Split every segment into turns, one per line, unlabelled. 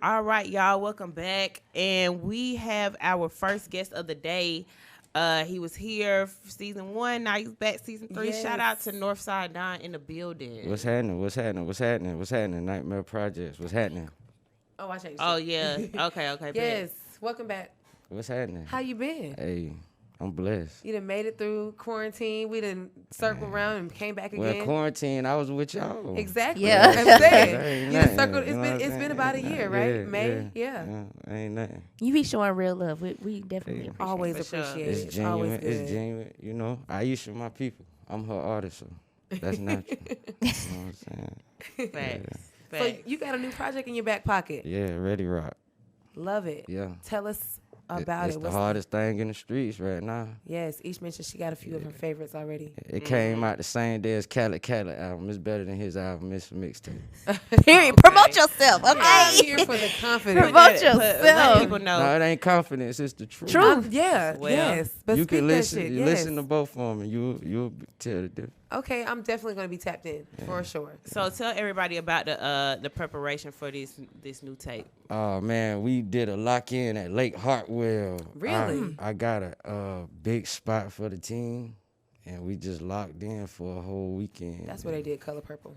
All right, y'all, welcome back. And we have our first guest of the day. He was here for season 1. Now he's back season 3.
Yes.
Shout out to Norfside Donn in the building.
What's happening? What's happening? What's happening? What's happening? Nightmare Projects. What's happening?
Oh, I changed.
Oh,
it.
yeah. Okay, bet.
Yes. Welcome back.
What's happening?
How you been?
Hey, I'm blessed.
You done made it through quarantine. We done circled around and came back
Well,
again.
quarantine, I was with y'all.
Exactly.
Yeah.
I'm
That
saying.
ain't
You done
nothing,
circled.
you know what I'm
It's been
saying?
about a year, right? May. Yeah.
Ain't nothing.
You be showing real love. We definitely
Yeah.
appreciate
Always
For sure.
appreciate
It's
it.
genuine.
Always good.
It's genuine. You know, Aisha, my people. I'm her artist, so that's natural. You know what I'm saying?
Facts.
So
Facts.
you got a new project in your back pocket.
Yeah, Ready Rocc.
Love it.
Yeah.
Tell us about
It's
it.
the hardest thing in the streets right now.
Yes. Each mentioned she got a few of her favorites already.
It came out the same day as Cali album. It's better than his album. It's a mixtape.
Period. Promote yourself,
I'm
okay?
here for the confidence.
Promote
Let
yourself.
people know.
No, it ain't confidence. It's the truth.
Yeah.
Well,
yes. But
You
speak
can
that
listen.
shit.
You
Yes.
listen to both of them, and you'll tell the difference.
Okay, I'm definitely going to be tapped in for sure.
So tell everybody about the preparation for this new tape.
Oh man, we did a lock-in at Lake Hartwell.
Really?
I got a big spot for the team, and we just locked in for a whole weekend.
That's where they did Color Purple.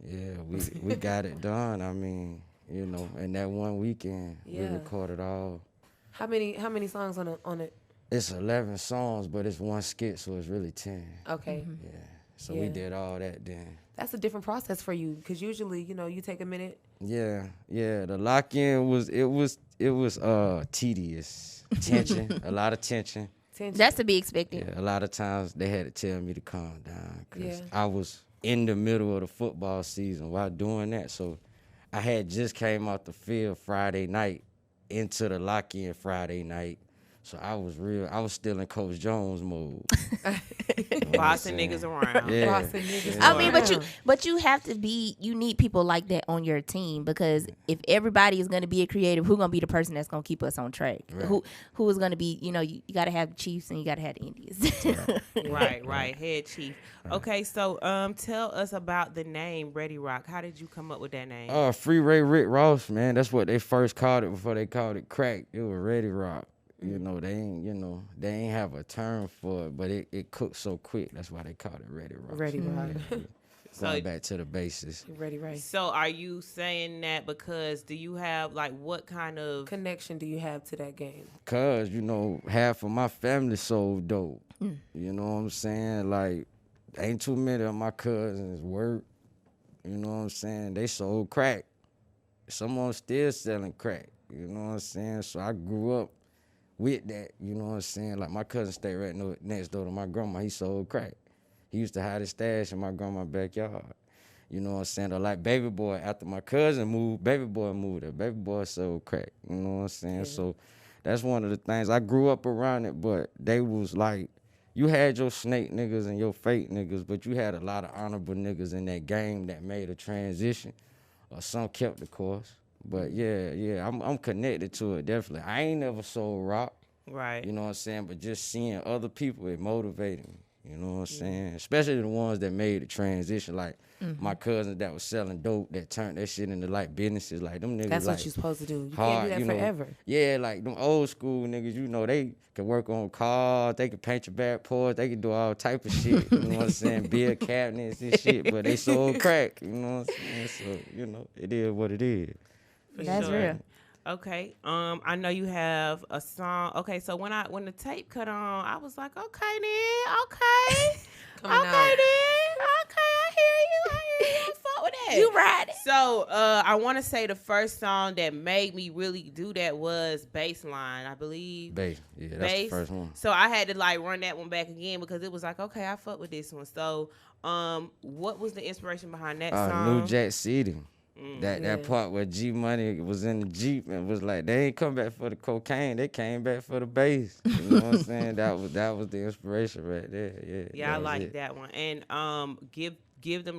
Yeah, we got it done. I mean, you know, in that one weekend, we
Yeah.
recorded all.
How many songs on it?
It's 11 songs, but it's one skit, so it's really 10.
Okay,
Yeah, so we
Yeah.
did all that then.
that's a different process for you because usually you take a minute.
Yeah. The lock-in was tedious, tension, a lot of tension.
Tension.
To be expected.
Yeah, a lot of times they had to tell me to calm down because
Yeah.
I was in the middle of the football season while doing that. So I had just came off the field Friday night into the lock-in Friday night. So I was still in Coach Jones mode.
Bossing niggas around.
Yeah.
Bossing niggas
I mean,
around.
but you have to be. You need people like that on your team because if everybody is going to be a creative, who's going to be the person that's going to keep us on track?
Right.
Who is going to be? You got to have the Chiefs and you got to have the Indians.
Right. Head chief. Okay, so tell us about the name Ready Rocc. How did you come up with that name?
Free Ray Rick Ross, man. That's what they first called it before they called it crack. It was Ready Rocc. You know, they ain't have a term for it, but it cooked so quick. That's why they called it Ready Rocc.
Ready Rock.
Going back to the basis.
Ready right.
So are you saying that because do you have like what kind of
Connection do you have to that game?
Cause, half of my family sold dope. You know what I'm saying? Like, ain't too many of my cousins work. You know what I'm saying? They sold crack. Some of them still selling crack. You know what I'm saying? So I grew up with that. You know what I'm saying? Like, my cousin stayed right next door to my grandma. He sold crack. He used to hide his stash in my grandma's backyard. You know what I'm saying? Or like Baby Boy, after my cousin moved, Baby Boy moved there. Baby Boy sold crack. You know what I'm saying?
Yeah.
So that's one of the things. I grew up around it, but they was like, you had your snake niggas and your fake niggas, but you had a lot of honorable niggas in that game that made a transition. Or some kept the course. But yeah, I'm connected to it, definitely. I ain't never sold rock.
right?
You know what I'm saying? But just seeing other people, it motivated me. You know what I'm saying? Especially the ones that made the transition, like my cousins that was selling dope that turned that shit into like businesses. Like them niggas.
That's
like,
what you're supposed to do. You
hard,
can't do that forever.
Yeah, like them old school niggas, they can work on cars, they can paint your back porch, they can do all type of shit. You know what I'm saying? Build cabinets and shit, but they sold crack. You know what I'm saying? So, it is what it is.
For
That's
sure.
real.
Okay. I know you have a song. Okay, so when the tape cut on, I was like, okay then, okay.
Coming
Okay
out.
then. Okay, I hear you. I fuck with that.
You ride it.
So I want to say the first song that made me really do that was Baseline, I believe.
Bass. Yeah, that's
Bass.
the first one.
So I had to like run that one back again because it was like, okay, I fuck with this one. So what was the inspiration behind that song?
New Jack City.
Yeah.
That part where G Money was in the Jeep and was like, they ain't come back for the cocaine, they came back for the bass. You know what I'm saying? That was the inspiration right there. Yeah.
Yeah, I
was
like
it.
that one. And giving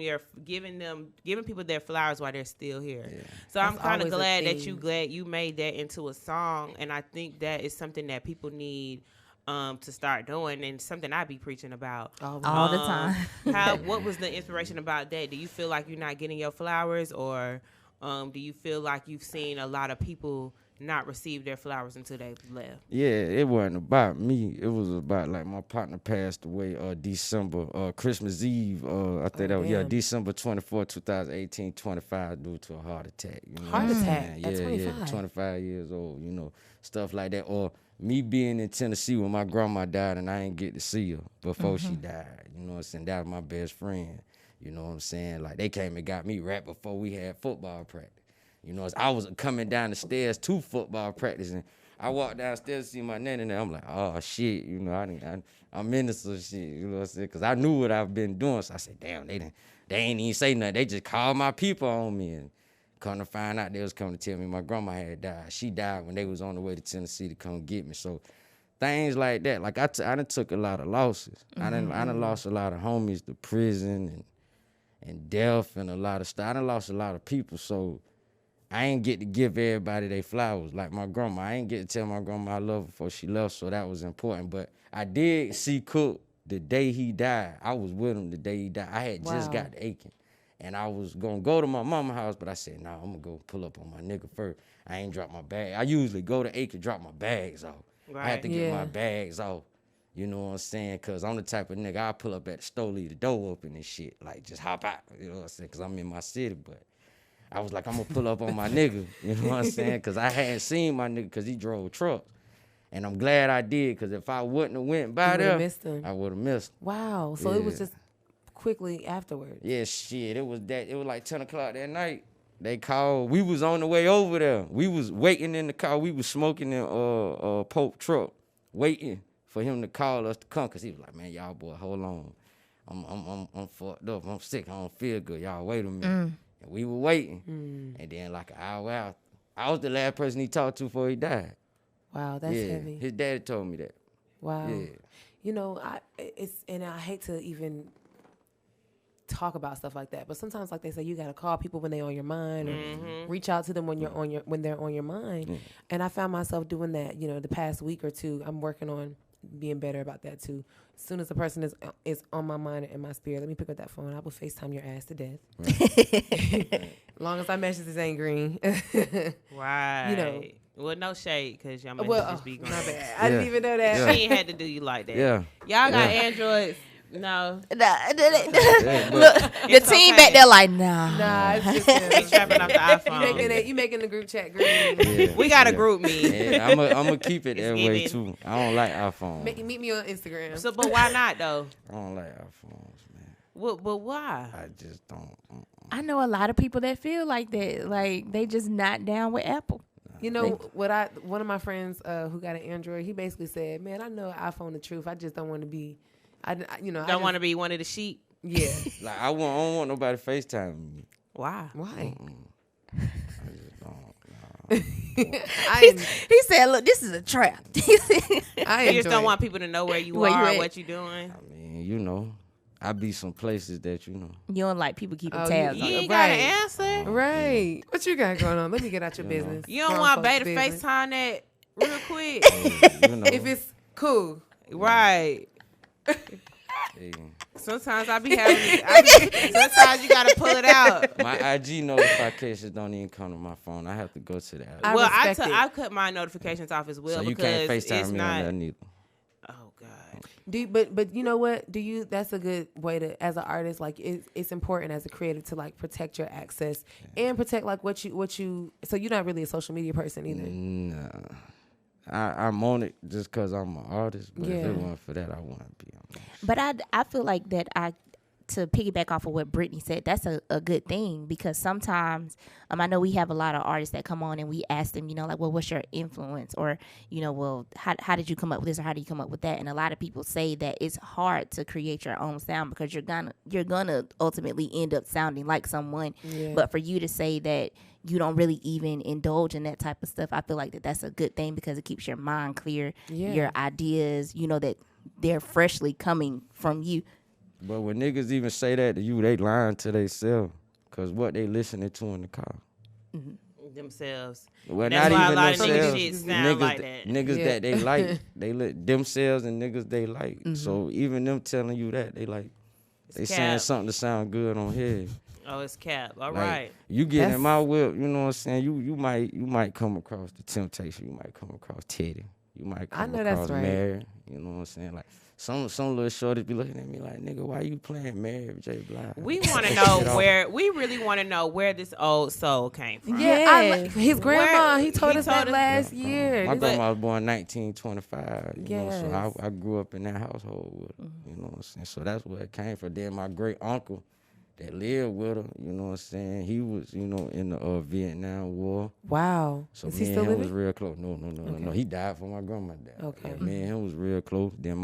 people their flowers while they're still here.
Yeah.
So I'm
That's
kind of
always a
glad
thing.
you made that into a song, and I think that is something that people need to start doing, and something I be preaching about
All the time.
What was the inspiration about that? Do you feel like you're not getting your flowers, or Do you feel like you've seen a lot of people not receive their flowers until they left?
Yeah, it wasn't about me. It was about like my partner passed away December, Christmas Eve. I think that was December 24, 2018, 25 due to a heart attack. You know
Heart
what I'm
attack
saying?
at
Yeah,
25?
25 years old, you know, stuff like that. Or me being in Tennessee when my grandma died and I ain't get to see her before she died. You know what I'm saying? That was my best friend. You know what I'm saying? Like, they came and got me right before we had football practice. You know, as I was coming down the stairs to football practice, and I walked downstairs to see my nanny, and I'm like, oh, shit, you know, I'm into some shit, you know what I'm saying? Because I knew what I've been doing, so I said, damn, they ain't even say nothing. They just called my people on me, and come to find out they was coming to tell me my grandma had died. She died when they was on the way to Tennessee to come get me. So things like that, like I done took a lot of losses. I done lost a lot of homies to prison and death and a lot of stuff. I done lost a lot of people, so I ain't get to give everybody their flowers. Like my grandma, I ain't get to tell my grandma I love her before she left, so that was important. But I did see Cook the day he died. I was with him the day he died. I had just got to Aiken. And I was going to go to my mama's house, but I said, nah, I'm going to go pull up on my nigga first. I ain't drop my bag. I usually go to Aiken, drop my bags off.
Right.
I had to get my bags off. You know what I'm saying? Because I'm the type of nigga, I pull up at the store, leave the door open and shit. Like, just hop out. You know what I'm saying? Because I'm in my city, but I was like, I'm going to pull up on my nigga. You know what I'm saying? Because I hadn't seen my nigga because he drove trucks. And I'm glad I did, because if I wouldn't have went by there, I would have missed him.
Wow. So it was just quickly afterwards.
Yeah, shit. It was like 10 o'clock that night. They called. We was on the way over there. We was waiting in the car. We was smoking in Pope truck, waiting for him to call us to come, because he was like, man, y'all boy, hold on. I'm fucked up. I'm sick. I don't feel good. Y'all wait a minute. And we were waiting. And then like an hour out, I was the last person he talked to before he died.
Wow, that's heavy.
His daddy told me that.
Wow.
Yeah.
You know, I hate to even talk about stuff like that, but sometimes, like they say, you gotta call people when they're on your mind, or reach out to them when they're on your mind. And I found myself doing that. You know, the past week or two, I'm working on being better about that too. As soon as a person is on my mind and my spirit, let me pick up that phone. I will FaceTime your ass to death. As long as our messages ain't green.
Right.
You know.
Well, no shade, because y'all messages be
my
going.
bad. I didn't even know that.
Yeah.
She ain't had to do you like that.
Yeah.
Y'all got Androids. No.
Look, the team back there like, nah.
Nah, it's just
He's trapping off the iPhone.
you making the group chat green.
Yeah.
We got a group me.
Yeah, I'm gonna keep it that way
giving.
too. I don't like iPhones.
Meet me on Instagram.
So, but why not though?
I don't like iPhones, man.
But why?
I just don't.
I know a lot of people that feel like that. Like, they just not down with Apple.
You know one of my friends who got an Android, he basically said, "Man, I know iPhone the truth. I just don't want to be,
Don't want to be one of the sheep.
Yeah.
Like I don't want nobody FaceTime me.
Why?
Why?
I just don't.
He said, look, this is a trap.
You just don't want people to know where you
Where you
are,
at.
what you doing.
I mean, you know, I be some places that you know.
You don't like people keeping
Oh,
tabs
You
on
ain't
you.
got to
Right.
answer.
Right. What you got going on? Let me get out your business.
You don't
Grown
want
folks'
Bay to
business.
FaceTime that real quick.
You know.
If it's cool.
Right.
Hey,
Sometimes I be having sometimes you got to pull it out.
my IG notifications don't even come to my phone. I have to go to the app.
I
Well,
respect it.
I cut my notifications off as well
So you
because
can't FaceTime
it's
me
not.
on that neither.
Oh God.
But you know what? That's a good way to, as an artist, like it's important as a creative to like protect your access and protect like what you so you're not really a social media person either.
Nah. I'm on it just because I'm an artist, but if
Yeah.
it wasn't for that, I wouldn't be on it.
But I feel like that to piggyback off of what Brittany said, that's a good thing, because sometimes I know we have a lot of artists that come on and we ask them, like, well, what's your influence? Or, well, how did you come up with this, or how do you come up with that? And a lot of people say that it's hard to create your own sound because you're gonna ultimately end up sounding like someone.
Yeah.
But for you to say that you don't really even indulge in that type of stuff, I feel like that's a good thing because it keeps your mind clear,
Yeah.
your ideas, that they're freshly coming from you.
But when niggas even say that to you, they lying to themselves. Because what they listening to in the car.
Themselves.
Well,
That's
not
why a
even
lot of
themselves.
niggas shit sound like that.
Niggas
Yeah.
that they like, they let themselves and niggas they like. So even them telling you that, they like, they saying
cap.
something to sound good on here.
Oh, it's Cap. All
Like,
right.
You get
That's-
in my whip, you know what I'm saying? You might come across the Temptation. You might come across Teddy. You might
I
come
know that's
across
right.
Mary. You know what I'm saying? Like some little shorty be looking at me like, nigga, why you playing Mary J. Blige?
We want to
Shit
know
off.
where. We really want to know where this old soul came from.
Yeah, his grandma.
Where-
He told
he
us
told
that
us-
last year.
My
This-
grandma was born 1925. You know, so
Yes.
I grew up in that household with her. You know what I'm saying? So that's where it came from. Then my great uncle that lived with her, you know what I'm saying? He was, you know, in the Vietnam War.
Wow.
So
Is
me
he
and
still
him was
living?
real close. No. He died for my grandma died.
Okay.
Yeah, me and him was real close. Then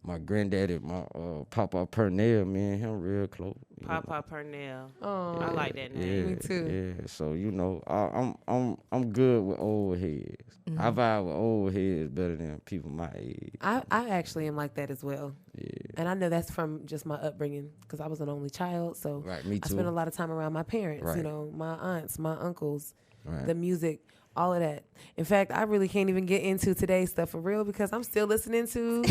my granddaddy, my Papa Purnell, me and him real close. you know.
Papa Purnell.
Oh,
I like that
Yeah,
name.
Me too.
Yeah, so you know, I'm good with old heads. I vibe with old heads better than people my age.
I actually am like that as well.
Yeah,
And I know that's from just my upbringing because I was an only child. So
right. Me
I
too.
spent a lot of time around my parents, you
Right.
know, my aunts, my uncles,
Right.
the music, all of that. In fact, I really can't even get into today's stuff for real because I'm still listening to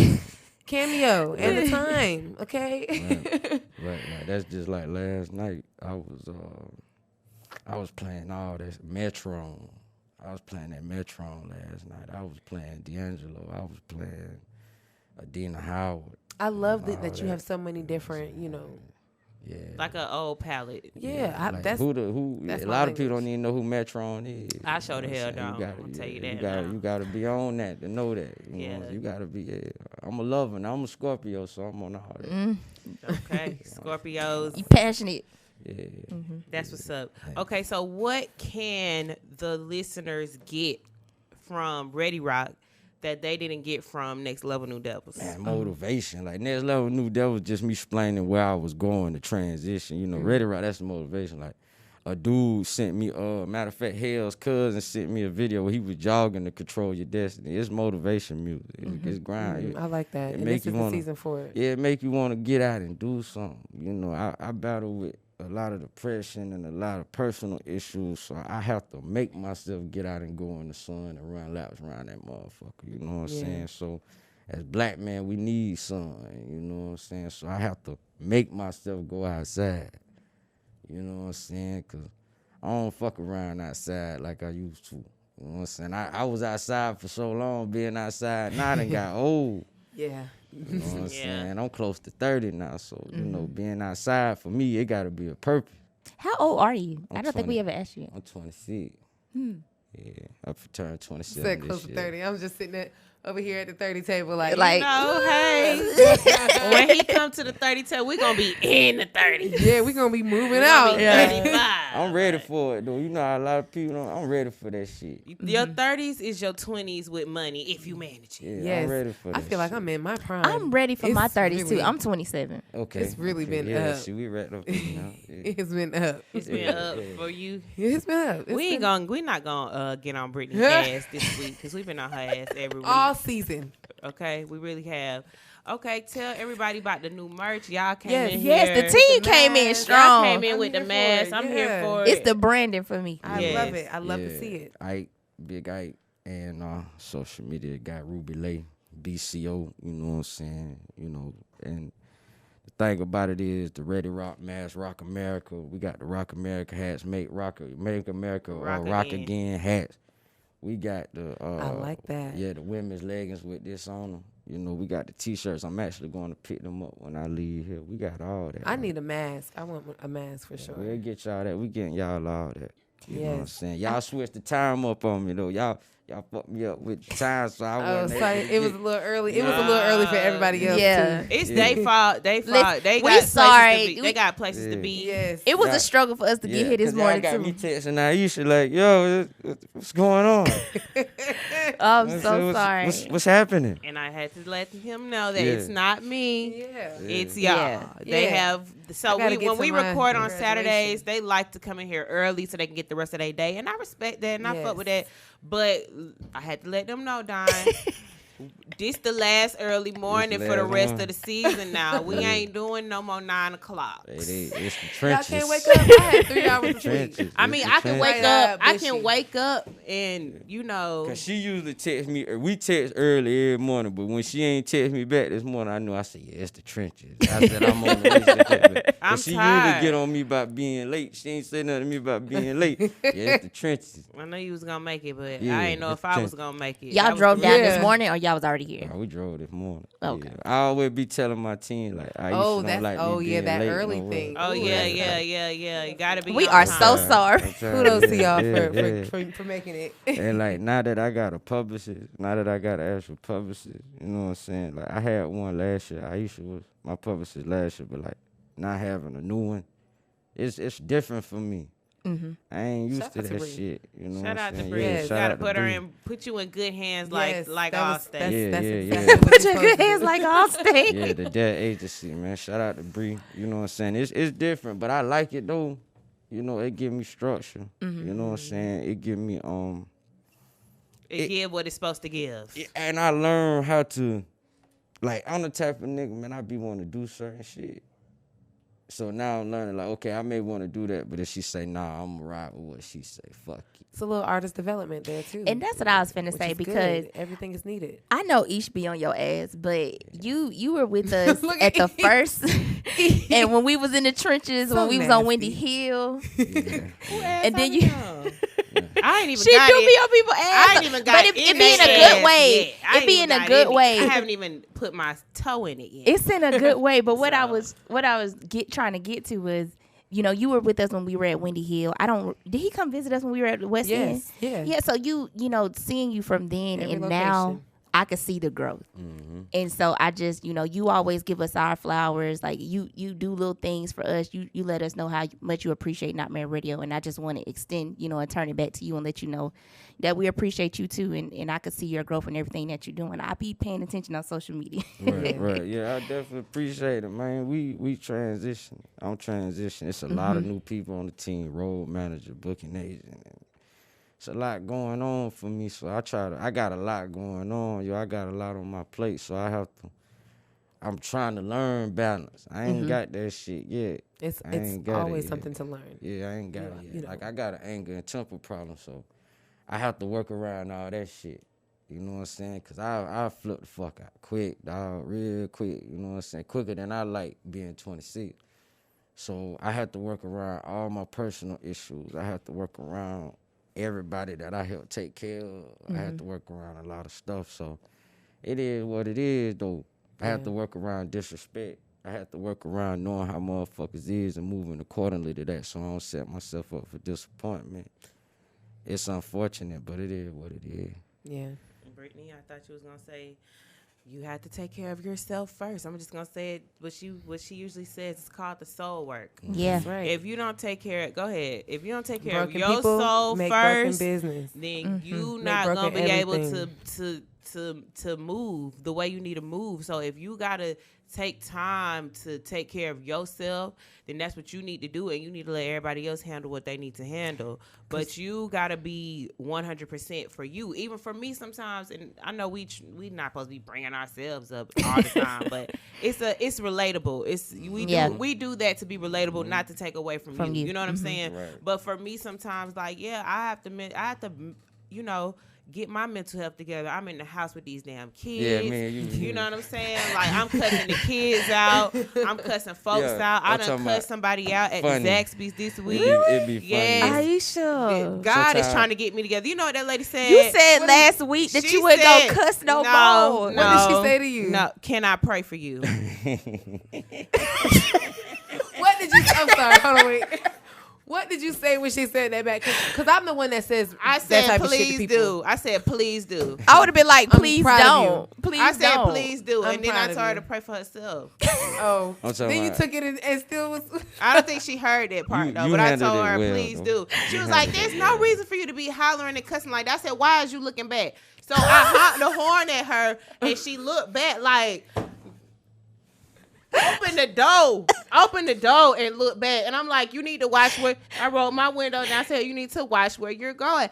Cameo and The Time, okay?
Right. That's just like last night. I was playing all this Metron. I was playing that Metron last night. I was playing D'Angelo. I was playing Adina Howard.
I love
All
that you have so many different, you know.
Yeah.
Like an old palette.
Yeah,
Like
that's
a
my
lot of people
language.
don't even know who Metron is.
I sure the
You know
hell
what I'm saying?
don't. I'll tell you that now.
You gotta be on that to know that. You know,
Yeah.
you gotta be. Yeah. I'm a lover. And I'm a Scorpio, so I'm on all that.
Okay. Scorpios.
You passionate.
Yeah.
That's what's up. Okay, so what can the listeners get from Ready Rock that they didn't get from Next Level New Devils?
Man, motivation. Like Next Level New Devil was just me explaining where I was going, the transition. You know, Ready Rock, that's the motivation. Like a dude sent me, matter of fact, Hell's cousin sent me a video where he was jogging to control your destiny. It's motivation music. It's grind.
I like that.
It
And
make
this
you
is the
wanna-
season for it.
Yeah, it make you want to get out and do something. You know, I battle with a lot of depression and a lot of personal issues, so I have to make myself get out and go in the sun and run laps around that motherfucker. You know what I'm
Yeah.
saying? So as black men, we need sun. You know what I'm saying? So I have to make myself go outside. You know what I'm saying? Because I don't fuck around outside like I used to. You know what I'm saying? I was outside for so long, being outside. Now I done got old.
Yeah.
You know what I'm
Yeah.
saying? I'm close to 30 now, so, you know, being outside, for me, it got to be a purpose.
How old are you? I
I'm
don't think we
20.
ever asked you.
I'm 26. Yeah, I turned 27
Said
this
close to
year.
30. I'm just sitting over here at the 30 table like,
Like-
No, hey. When he come to the 30 table, we gonna be in the 30.
yeah, we're going to be moving
We gonna
out.
be
Yeah.
35.
I'm ready for it, though. You know how a lot of people don't, I'm ready for that shit.
Your 30s is your 20s with money if you manage it.
Yeah,
Yes.
I'm ready for that
I feel like
shit.
I'm in my prime.
I'm ready for my
It's
30s
really-
too. I'm 27.
Okay.
it's really
okay,
been
yeah,
up.
see, we wrapped up now. Yeah.
It's been up.
It's been up for you.
It's been up.
We're not gonna get on Brittany's ass this week because we've been on her ass every week.
all season.
Okay, we really have. Okay, tell everybody about the new merch. Y'all came
Yes.
in
Yes,
here.
the team
The
came in
mask.
Y'all
strong.
came in
I'm
with the
here for
mask.
it,
I'm
yeah.
here for it.
It's the branding for me.
I
Yes.
love it. I love to
Yeah.
see it.
Ike, Big Ike, and social media guy Ruby Lay, BCO, you know what I'm saying? You know, and the thing about it is the Ready Rock mask, Rock America. We got the Rock America hats, make America rock
again.
again hats. We got the
I like that.
Yeah, the women's leggings with this on them. You know, we got the t-shirts. I'm actually going to pick them up when I leave here. We got all that.
I need a mask. I want a mask for sure.
We'll get y'all that. We getting y'all all that. You know what I'm
Yes.
saying? Y'all switched the time up on me though. Y'all fucked me up with the time, so I
Oh,
wasn't
sorry.
able to
It was a
get-
little early. It was a little early for everybody else.
Yeah.
Too.
It's
Yeah.
they fault. They
Listen,
fault. They
we
got places
sorry.
to be.
We-
They got places to
Yeah.
be.
Yes.
It was
Yeah.
a struggle for us to get here this
'cause y'all
morning
got me
too.
texting Aisha like, yo, what's going on?
I'm
I said,
so
what's,
sorry.
What's happening?
And I had to let him know that
Yeah.
it's not me.
Yeah.
It's y'all.
Yeah.
They
Yeah.
have so
I gotta get
when
to
we
my
record on
graduation.
Saturdays, they like to come in here early so they can get the rest of their day, and I respect that and I fuck with that.
Yes.
But I had to let them know, Don. this the last early morning
This
for the
last
rest
one.
of the season now. We ain't doing no more 9 o'clock.
It's the
Y'all
trenches.
can't wake up. I had 3 hours of sleep.
Trenches.
I
It's
mean,
the
I can
trenches.
wake
Right,
up. I
bushy.
can wake up and, you know.
Cause she usually text me. We text early every morning, but when she ain't text me back this morning, I knew. I said, "Yeah, it's the trenches." I said, "I'm on the way." She text me.
I'm
But she
tired.
usually get on me about being late. She ain't say nothing to me about being late. Yeah, it's the trenches.
I know you was going to make it, but
Yeah,
I didn't know
it's
if I was
trenches.
going to make it. I
Y'all
was
drove
gonna-
down
Yeah.
this morning, or y'all was already here?
Oh, we drove this morning.
Okay.
Yeah. I always be telling my team like, I
Oh,
used to
that's
like
oh
me
yeah,
being
that
late
early
no way.
thing.
Oh,
Ooh,
yeah,
that's-
yeah. You got to be
We
on
are
time.
so sorry.
I'm trying-
Kudos to y'all
yeah.
for making it.
And like now that I got a publicist, now that I got an actual publicist, you know what I'm saying? Like I had one last year. Aisha was my publicist last year, but like not having a new one, it's different for me.
Mm-hmm.
I ain't used
Shout
to
out to
that
Bree.
shit. You know
Shout
what
out
I'm
to
saying?
Bree.
Yeah,
Yes.
You
shout
got to
out to
put her
Bree.
in, put you in good hands
Yes,
like
that was-
Allstate.
that's
Yeah,
exactly
yeah.
what
Put
you're
your
supposed
good
to
hands
do.
like Allstate.
Yeah, the dead agency, man. Shout out to Bree. You know what I'm saying? It's different, but I like it though. You know, it give me structure.
Mm-hmm.
You know what I'm saying? It give me
It give what it's supposed to give.
and I learn how to, like, I'm the type of nigga, man, I be wanting to do certain shit. So now I'm learning, like, okay, I may want to do that, but if she say, nah, I'm gonna ride with what she say, fuck it.
It's a little artist development there too.
And that's what I was finna
which
say,
is
because
good. Everything is needed.
I know Ish be on your ass, but you were with us
Look
at
at
the first, and when we was in the trenches,
So
when we was on Windy
nasty.
Hill,
Yeah.
and then you.
I ain't even
She
got
do
it.
be on people's ass.
I ain't even got
but it
in
be in a
that
good
ass
way.
yet. I
It be
ain't
in a
got
good
any.
way.
I haven't even put my toe in it yet.
It's in a good way. But what I
So.
was trying to get to was, you know, you were with us when we were at Windy Hill. Did he come visit us when we were at the West End?
Yes. Yeah.
Yeah. So you know, seeing you from then
Every
and
location.
now, I could see the growth. And so I just, you know, you always give us our flowers. Like you do little things for us. You let us know how much you appreciate Not Married Radio. And I just want to extend, you know, and turn it back to you and let you know that we appreciate you too. And I could see your growth and everything that you're doing. I be paying attention on social media.
Right. Yeah, I definitely appreciate it, man. We transition. I'm transitioning. It's a lot of new people on the team, road manager, booking agent. It's a lot going on for me, so I got a lot going on, I got a lot on my plate, so I'm trying to learn balance. I ain't got that shit yet.
It's
I ain't got it
always
yet.
something to learn.
Yeah, I ain't got it yet.
you know.
Like, I got an anger and temper problem, so I have to work around all that shit. You know what I'm saying? Because I flip the fuck out quick, dog, real quick. You know what I'm saying? Quicker than I like being 26. So I have to work around all my personal issues. I have to work around everybody that I help take care of. I have to work around a lot of stuff. So it is what it is, though. I have to work around disrespect. I have to work around knowing how motherfuckers is and moving accordingly to that, so I don't set myself up for disappointment. It's unfortunate, but it is what it is.
Yeah.
Brittany, I thought you was gonna say you had to take care of yourself first. I'm just gonna say it, what she usually says. It's called the soul work.
Yeah.
That's right.
If you don't take care, go ahead. If you don't take care
Broken
of your
people
soul
make broken
first,
business.
then you
Make
not gonna be
broken
able
everything.
to move the way you need to move. So if you gotta take time to take care of yourself, then that's what you need to do, and you need to let everybody else handle what they need to handle. But you gotta be 100% for you. Even for me, sometimes, and I know we not supposed to be bringing ourselves up all the time, but it's relatable. We do that to be relatable, not to take away from you. You know what I'm saying?
Right.
But for me, sometimes, like, yeah, I have to, you know, get my mental health together. I'm in the house with these damn kids.
Yeah, man,
you know what I'm saying? Like, I'm cussing the kids out. I'm cussing folks
Yeah,
out. I
I'm
done
talking
cussed
about
somebody out at
funny.
the Zaxby's this week.
It be funny.
Yes.
Aisha.
God is
Sometimes-
trying to get me together. You know what that lady said?
You said last week that
She
you wouldn't
said-
go cuss no
No,
more.
no.
What did she say to you?
No, can I pray for you?
What did you? I'm sorry. Hold on, wait. What did you say when she said that back? Because I'm the one that says
I
that
said,
type of shit to
please
people.
do. I said, please do.
I would have been like,
I'm
please
proud of
don't. Please
I said,
don't.
please do.
I'm
And then I
proud of
told her
you.
to pray for herself.
Oh,
I'm talking
then you
about-
took it and still was.
I don't think she heard that part,
You-
though.
you
But I
handled
told
it
her,
well,
please
though.
do. She
You
was like,
handled
there's
it
no
well.
reason for you to be hollering and cussing like that. I said, why is you looking back? So I honked the horn at her, and she looked back like, open the door and look back. And I'm like, you need to watch where, I rolled my window and I said, you need to watch where you're going.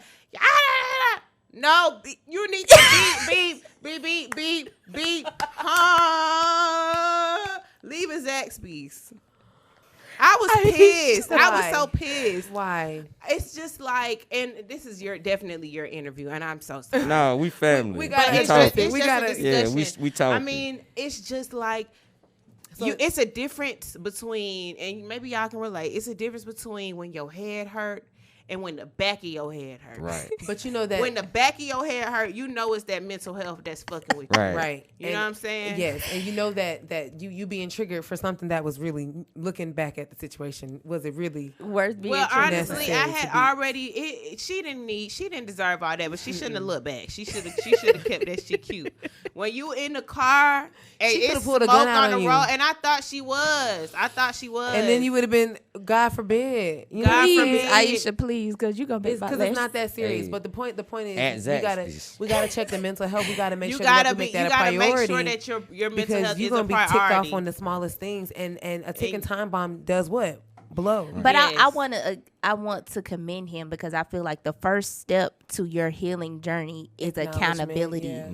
No, you need to Beep, beep, beep, beep. Huh? Leave his Zaxby's. I was pissed. I was so pissed.
Why?
It's just like, and this is definitely your interview, and I'm so sorry.
No, we family.
We gotta
But
talk.
it's
We
just
gotta-
a discussion.
Yeah, we talking.
I mean, it's just like it's a difference between, and maybe y'all can relate. It's a difference between when your head hurt and when the back of your head hurt.
Right.
But you know that
When the back of your head hurt, you know it's that mental health that's fucking with you.
Right.
right.
You know what I'm saying?
Yes, and you know that you being triggered for something that was really, looking back at the situation, was it really
Worth being
Well,
triggered.
honestly, I
necessary
had
to be-
already. She didn't deserve all that, but she shouldn't have looked back. She should have kept that shit cute. When you in the car and
She coulda
it's
pulled a
smoke
gun out
on the
on you.
road, and I thought she was.
and then you would have been, God forbid. You
God
know,
forbid.
Aisha, please, because you gonna be
because it's not that serious.
Hey.
But the point is,
At
we gotta check the mental health. We gotta make
you
sure that
gotta
we
be.
make
You
that a
gotta
priority.
make sure that your mental
because
health
you're
is a
gonna be ticked
priority.
off on the smallest things, and a ticking time bomb does what? Blow.
But
Yes.
I want to commend him because I feel like the first step to your healing journey is
Acknowledgement,
accountability.
yeah.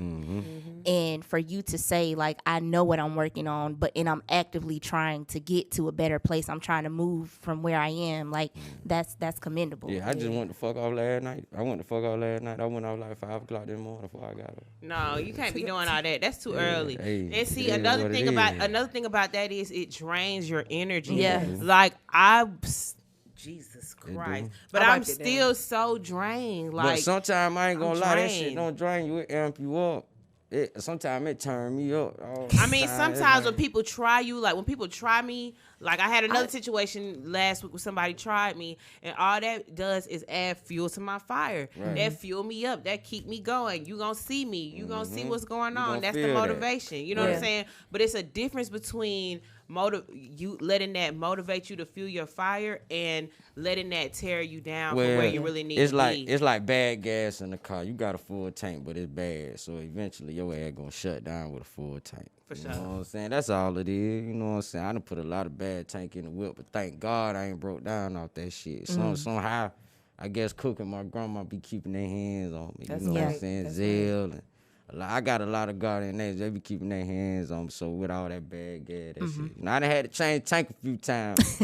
And for you to say, like, I know what I'm working on, and I'm actively trying to get to a better place. I'm trying to move from where I am. Like, that's commendable.
Yeah, I just went the fuck off last night. I went off like 5 o'clock in the morning before I got up.
No, you can't be doing all that. That's too early.
hey,
And see,
it is
another
what it
thing
is.
about that is it drains your energy.
Yeah.
Like Jesus Christ. But
I
I'm
wiped it
still so drained.
But
Like
sometimes I ain't gonna
I'm
lie, that shit
drained.
don't drain you. It amp you up. Sometimes it turn me up.
I mean, sometimes when people try you, like when people try me, like I had another situation last week where somebody tried me, and all that does is add fuel to my fire.
Right.
That fuel me up. That keep me going. You gonna see me. You gonna see what's going
You
on.
gonna
That's the
feel that.
motivation. You know what
Yeah.
I'm saying? But it's a difference between you letting that motivate you to fuel your fire and letting that tear you down from where you really need
it's
to
like
be.
it's like bad gas in the car. You got a full tank, but it's bad. So eventually your ass gonna shut down with a full tank.
For
You
sure.
know what I'm saying? That's all it is. You know what I'm saying? I done put a lot of bad tank in the whip, but thank God I ain't broke down off that shit. Somehow, I guess cooking, my grandma be keeping their hands on me.
That's
You know what I'm
right.
saying?
That's
Zeal and I got a lot of guardian names. They be keeping their hands on me. So with all that bad gas, that shit. Now I done had to change tank a few times.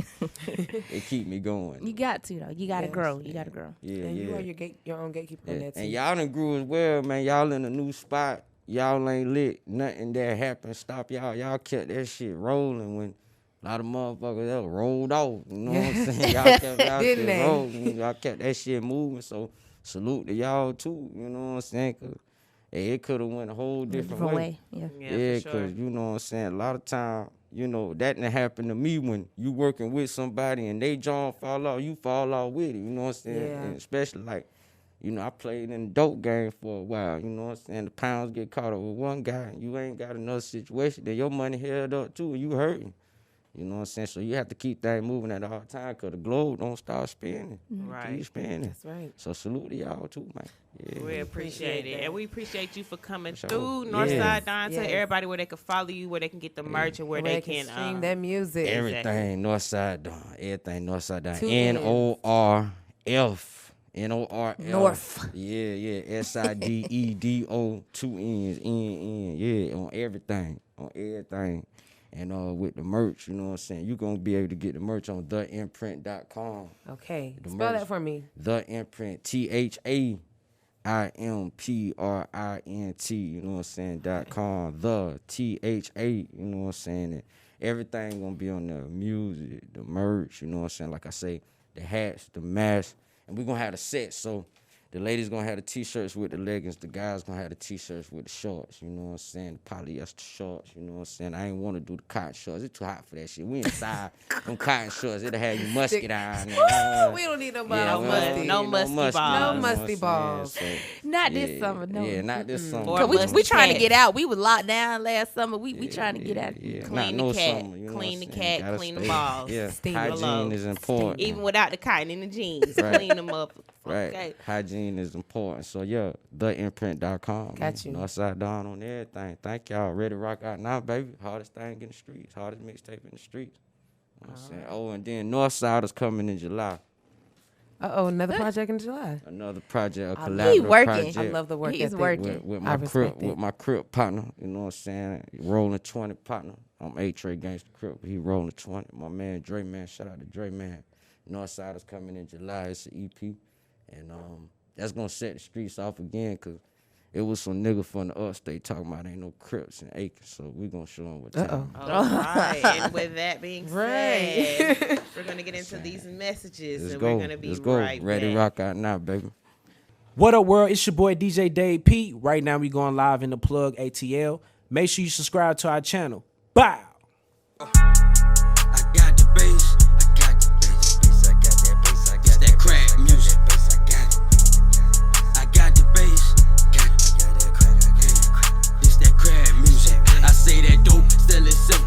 It keep me going.
You got to, though. You got to
Yes.
grow. You got to grow.
Yeah,
And
yeah.
you are your own gatekeeper on
Yeah.
that too.
And y'all done grew as well, man. Y'all in a new spot. Y'all ain't lit. Nothing that happened stop y'all. Y'all kept that shit rolling when a lot of motherfuckers that rolled off. You know what I'm saying? Y'all kept y'all
Didn't
shit
they?
rolling. Y'all kept that shit moving. So salute to y'all too. You know what I'm saying? 'Cause it could have went a whole different way.
Yeah.
Yeah, for sure.
you know what I'm saying? A lot of time, you know, that didn't happen to me when you working with somebody and they jaw fall off, you fall off with it. You know what I'm saying?
Yeah.
And especially like, you know, I played in the dope game for a while. You know what I'm saying? The pounds get caught up with one guy. You ain't got another situation. Then your money held up too and you hurting. You know what I'm saying? So you have to keep that moving at all time because the globe don't stop spinning.
Right.
Keep spinning.
That's right.
So salute to y'all too, man. Yeah.
We appreciate it.
that.
And we appreciate you for coming
sure.
through
Yes.
Northside Donn. Tell
Yes.
everybody where they can follow you, where they can get the merch, and where they can
stream that music.
Everything Northside Donn. Everything Northside Donn.
Two N's.
Norf. Norf.
North.
Yeah. SIDEDO. 2 N's. N. Yeah, on everything. On everything. And with the merch, you know what I'm saying? You're going to be able to get the merch on theimprint.com.
Okay.
The
Spell
merch.
that for me.
The Imprint. THAIMPRINT. You know what I'm saying? .com. The THA. You know what I'm saying? And everything gonna be on the music, the merch. You know what I'm saying? Like I say, the hats, the masks, and we gonna have the set. So the ladies gonna have the t-shirts with the leggings. The guys gonna have the t-shirts with the shorts. You know what I'm saying? The polyester shorts. You know what I'm saying? I ain't want to do the cotton shorts. It's too hot for that shit. We inside them cotton shorts. It'll have you musky down there.
We don't need no
Yeah,
balls.
we
musty.
don't need
No musty balls.
No
you know what
musty
I'm
balls.
saying?
Not this summer, no.
Yeah, not this summer.
Or
Cause
musty
we trying to
cats.
get out. We was locked down last summer. We trying to get out.
Yeah,
Clean
not
the cat,
summer, you know
clean
what
the
I'm saying?
cat,
Gotta
clean the
stay-
balls.
Yeah,
Steam
hygiene
below.
is important.
Even without the cotton in the jeans,
Right.
clean them up.
Right.
Okay.
Hygiene is important. So yeah, theimprint.com.
Got you.
Northside Donn on everything. Thank y'all. Ready to rock out now, baby. Hardest thing in the streets. Hardest mixtape in the streets. You know what I'm saying? Oh, and then Northside is coming in July.
Another project in July.
Another project, a
He
collaborative
working.
project.
I love the work
He's
ethic.
working.
With
I
my
respect it.
with my Crip partner, you know what I'm saying? Rolling 20 partner. I'm A-Trey Gangsta Crip. He rolling 20. My man Dre Man, shout out to Dre Man. Northside is coming in July. It's an EP. And that's gonna set the streets off again, cause it was some nigga from the upstate talking about ain't no Crips in Aiken, so we gonna show them what time.
All right. And with that being
Right.
said, we're going to get into these messages.
Let's
and
go.
we're going to be
Let's go.
right
Ready
back.
Rocc out now, baby.
What up, world? It's your boy DJ Dave P. Right now, we going live in the plug ATL. Make sure you subscribe to our channel. Bow.